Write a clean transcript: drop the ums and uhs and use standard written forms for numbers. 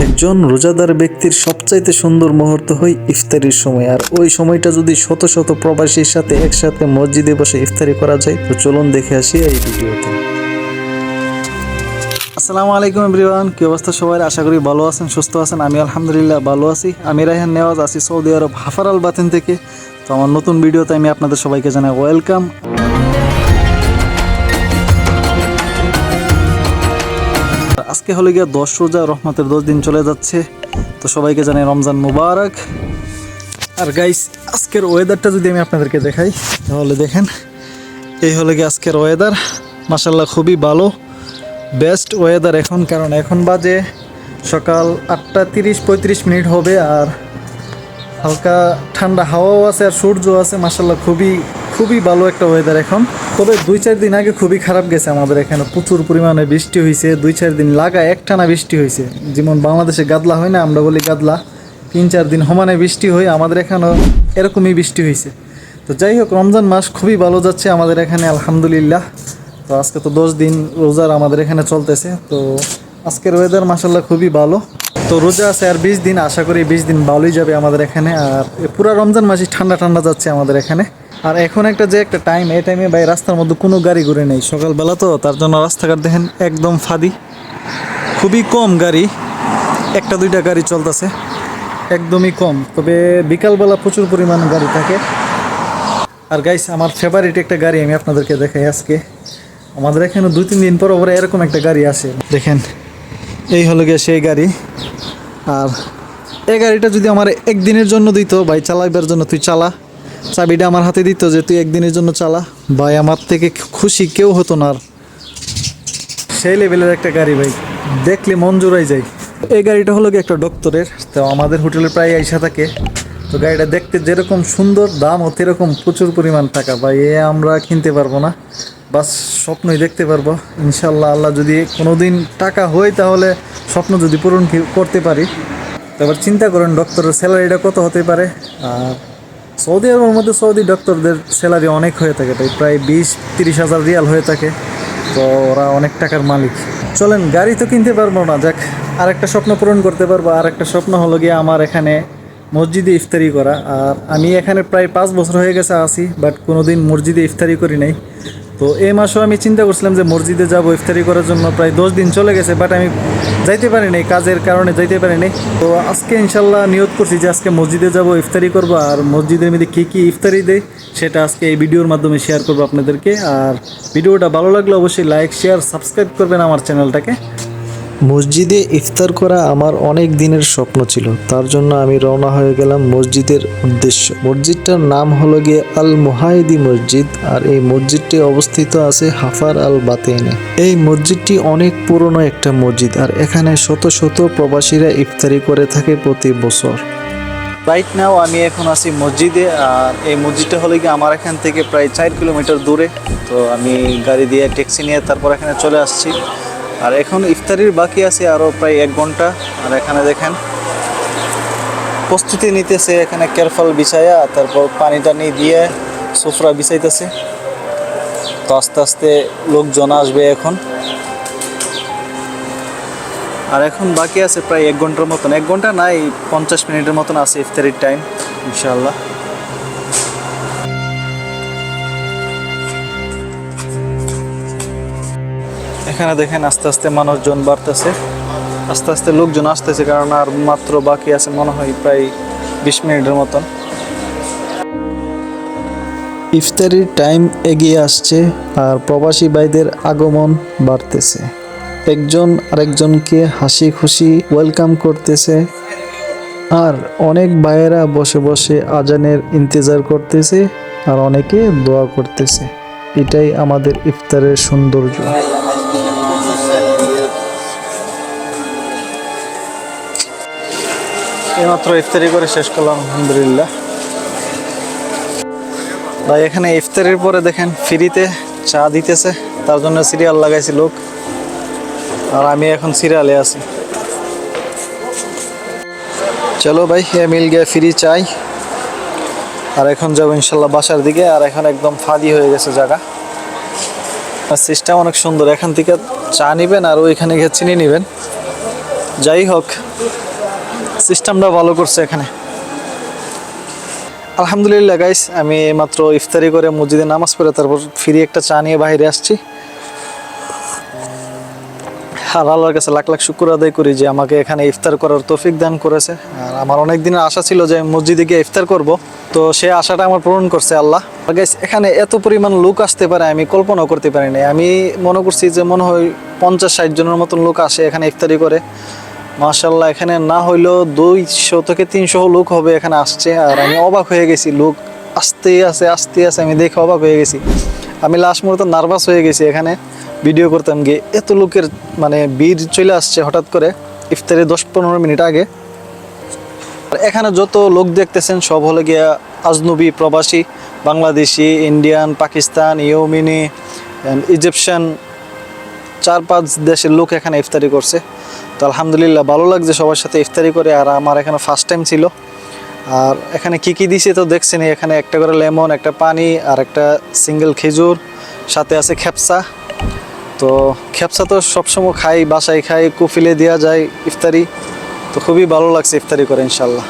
একজন রোজাদার ব্যক্তির সবচাইতে সুন্দর মুহূর্ত হয় ইফতারির সময়, আর ওই সময়টা যদি শত শত প্রবাসীর সাথে একসাথে মসজিদে বসে ইফতারি করা যায়, তো চলুন দেখে আসি এই ভিডিওতে। আসসালামু আলাইকুম এভরিওয়ান, কি অবস্থা সবাই? আশা করি ভালো আছেন, সুস্থ আছেন। আমি আলহামদুলিল্লাহ ভালো আছি। আমি রায়হান নেওয়াজ, আছি সৌদি আরব হাফার আল বাতেন থেকে। তো আমার নতুন ভিডিওতে আমি আপনাদের সবাইকে জানাই ওয়েলকাম। আজকে হলে গিয়ে 10 রোজা, রহমতের 10 দিন চলে যাচ্ছে। তো সবাইকে জানাই রমজান মুবারক। আর গাইস, আজকের ওয়েদারটা যদি আমি আপনাদেরকে দেখাই, তাহলে দেখেন এই হলে গিয়ে আজকের ওয়েদার। মাশাল্লাহ খুবই ভালো, বেস্ট ওয়েদার এখন। কারণ এখন বাজে সকাল 8:30-35 হবে, আর হালকা ঠান্ডা হাওয়াও আছে আর সূর্য আছে। মাশাল্লাহ খুবই ভালো একটা ওয়েদার এখন। তবে 2-4 দিন আগে খুবই খারাপ গেছে আমাদের এখানে। প্রচুর পরিমাণে বৃষ্টি হয়েছে, 2-4 দিন লাগা একটানা বৃষ্টি হয়েছে। যেমন বাংলাদেশে গাদলা হয় না, আমরা বলি গাদলা, 3-4 দিন সমানে বৃষ্টি হয়। আমাদের এখানেও এরকমই বৃষ্টি হয়েছে। তো যাই হোক, রমজান মাস খুবই ভালো যাচ্ছে আমাদের এখানে আলহামদুলিল্লাহ। তো আজকে তো 10 দিন রোজার আমাদের এখানে চলতেছে। তো আজকের ওয়েদার মাশাল্লাহ খুবই ভালো। তো রোজা আছে আর 20 দিন, আশা করি 20 দিন ভালোই যাবে আমাদের এখানে। আর পুরো রমজান মাসই ঠান্ডা ঠান্ডা যাচ্ছে আমাদের এখানে। আর এখন একটা টাইম, এই টাইমে ভাই রাস্তার মধ্যে কোনো গাড়ি ঘুরে নেই। সকালবেলা তো, তার জন্য রাস্তাঘাট দেখেন একদম ফাঁদি, খুবই কম গাড়ি, 1-2টা গাড়ি চলতেছে, একদমই কম। তবে বিকালবেলা প্রচুর পরিমাণ গাড়ি থাকে। আর গাইস, আমার ফেভারিট একটা গাড়ি আমি আপনাদেরকে দেখাই আজকে। আমাদের এখানে 2-3 দিন পর এরকম একটা গাড়ি আসে, দেখেন এই হলো গিয়ে সেই গাড়ি। আর এই গাড়িটা যদি আমার একদিনের জন্য দিত, ভাই চালাইবার জন্য, তুই চালা, চাবিটা আমার হাতে দিত যে তুই একদিনের জন্য চালা, ভাই আমার থেকে খুশি কেউ হতো না। আর সেই লেভেলের একটা গাড়ি ভাই, দেখলে মন জোড়াই যায়। এই গাড়িটা হলো গিয়ে একটা ডক্টরের, তো আমাদের হোটেলে প্রায় আইসা থাকে। তো গাড়িটা দেখতে যেরকম সুন্দর, দাম হতে এরকম প্রচুর পরিমাণ টাকা, ভাই আমরা কিনতে পারবো না, বাস স্বপ্নই দেখতে পারবো ইনশাল্লাহ। আল্লাহ যদি কোনো দিন টাকা হয়, তাহলে স্বপ্ন যদি পূরণ করতে পারি। তারপর চিন্তা করেন ডক্টরের স্যালারিটা কত হতে পারে। আর সৌদি আরবের মধ্যে সৌদি ডক্টরদের স্যালারি অনেক হয়ে থাকে, তাই প্রায় 20-30 হাজার রিয়াল হয়ে থাকে। তো ওরা অনেক টাকার মালিক। চলেন, গাড়ি তো কিনতে পারবো না, যাক আরেকটা স্বপ্ন পূরণ করতে পারবো। আর একটা স্বপ্ন হলো গিয়ে আমার এখানে মসজিদে ইফতারি করা। আর আমি এখানে প্রায় 5 বছর হয়ে গেছে আছি, বাট কোনো দিন মসজিদে ইফতারি করি নাই। তো এই মাসেও আমি চিন্তা করছিলাম যে মসজিদে যাব ইফতারি করার জন্য। প্রায় 10 দিন চলে গেছে, বাট আমি যাইতে পারি নাই, কাজের কারণে যাইতে পারি নাই। তো আজকে ইনশাল্লাহ নিয়ত করছি যে আজকে মসজিদে যাব, ইফতারি করব। আর মসজিদের মধ্যে কী কী ইফতারি দেয় সেটা আজকে এই ভিডিওর মাধ্যমে শেয়ার করবো আপনাদেরকে। আর ভিডিওটা ভালো লাগলে অবশ্যই লাইক, শেয়ার, সাবস্ক্রাইব করবেন আমার চ্যানেলটাকে। মসজিদে ইফতার করা আমার অনেক দিনের স্বপ্ন ছিল, তার জন্য আমি রওনা হয়ে গেলাম মসজিদের উদ্দেশ্য। মসজিদটার নাম হলো গিয়ে আল মুহাইদি মসজিদ, আর এই মসজিদটি অবস্থিত আছে হাফার আল বাতেনে। এই মসজিদটি অনেক পুরনো একটা মসজিদ, আর এখানে শত শত প্রবাসীরা ইফতারি করে থাকে প্রতি বছর। রাইট নাও আমি এখন আছি মসজিদে, আর এই মসজিদটা হলো গিয়ে আমার এখান থেকে প্রায় 4 কিলোমিটার দূরে। তো আমি গাড়ি দিয়ে ট্যাক্সি নিয়ে তারপর এখানে চলে আসছি। আর এখন ইফতারির বাকি আছে আরও প্রায় 1 ঘন্টা। আর এখানে দেখেন প্রস্তুতি নিতেছে, এখানে কেরফল বিছায়া, তারপর পানি টানি দিয়ে সুফরা বিছাইতেছে। তো আস্তে আস্তে লোকজন আসবে এখন। আর এখন বাকি আছে প্রায় 1 ঘন্টার মতন, 1 ঘন্টা নাই, 50 মিনিটের মতন আছে ইফতারির টাইম ইনশাআল্লাহ। এখানে দেখেন আস্তে আস্তে মানুষজন বাড়তেছে, আস্তে আস্তে লোকজন আসতেছে, কারণ আর মাত্র বাকি আছে মনে হয় প্রায় 20 মিনিটের মতন। ইফতারির টাইম এগিয়ে আসছে, আর প্রবাসী ভাইদের আগমন বাড়তেছে। একজন আরেকজনকে হাসি খুশি ওয়েলকাম করতেছে। আর অনেক ভাইয়েরা বসে বসে আজানের ইন্তজার করতেছে, আর অনেকে দোয়া করতেছে। এটাই আমাদের ইফতারের সৌন্দর্য। এইমাত্র ইফতারি করে শেষ করলাম আলহামদুলিল্লাহ। ভাই এখানে ইফতারির পরে দেখেন ফ্রিতে চা দিতেছে, তার জন্য সিরিয়াল লাগাইছি লোক। আর আমি এখন সিরিয়ালে আছি। চলো ভাই, মিল গিয়ে ফ্রি চাই। আর এখন যাবো ইনশাল্লাহ বাসার দিকে। আর এখন একদম ফাঁদি হয়ে গেছে জায়গা। আর সিস্টেম অনেক সুন্দর, এখান থেকে চা নিবেন আর ওইখানে গিয়ে চিনি নিবেন, যাই হোক, সিস্টেমটা ভালো করছে এখানে। আলহামদুলিল্লাহ গাইস, আমি মাত্র ইফতারি করে মসজিদে নামাজ পড়ে তারপর ফিরে একটা চা নিয়ে বাইরে আসছি। আর আল্লাহর কাছে লাখ লাখ শুকর আদায় করি যে আমাকে এখানে ইফতার করার তৌফিক দান করেছে। আর আমার অনেক দিনের আশা ছিল যে মসজিদে গিয়ে ইফতার করব, তো সেই আশাটা আমার পূরণ করছে আল্লাহ। আর গাইস, এখানে এত পরিমাণ লোক আসতে পারে আমি কল্পনাও করতে পারিনি। আমি মনে করছি যে মনে হয় 50-60 জনের মতন লোক আসে এখানে ইফতারি করে। মাশাআল্লাহ, এখানে না হইলেও 200 থেকে 300 লোক হবে এখানে আসছে। আর আমি অবাক হয়ে গেছি, লোক আসতে আছে আমি দেখে অবাক হয়ে গেছি। আমি লাস্ট মুহূর্তে নার্ভাস হয়ে গেছি এখানে ভিডিও করতাম গিয়ে, এত লোকের মানে ভিড় চলে আসছে হঠাৎ করে ইফতারের 10-15 মিনিট আগে। আর এখানে যত লোক দেখতেছেন সব হলো গিয়া আজনবী, প্রবাসী, Bangladeshi, Indian, Pakistan, Yemeni, Egyptian, 4-5 দেশের লোক এখানে ইফতারি করছে। তো আলহামদুলিল্লাহ ভালো লাগছে সবার সাথে ইফতারি করে। আর আমার এখানে ফার্স্ট টাইম ছিল। আর এখানে কি কি দিছে তো দেখছেন, এখানে একটা করে লেমন, একটা পানি, আর একটা সিঙ্গেল খেজুর, সাথে আছে খেপসা। তো খেপসা তো সবসময় খাই, বাসায় খাই, কুফিলে দেওয়া যায় ইফতারি। তো খুবই ভালো লাগছে ইফতারি করে ইনশাল্লাহ।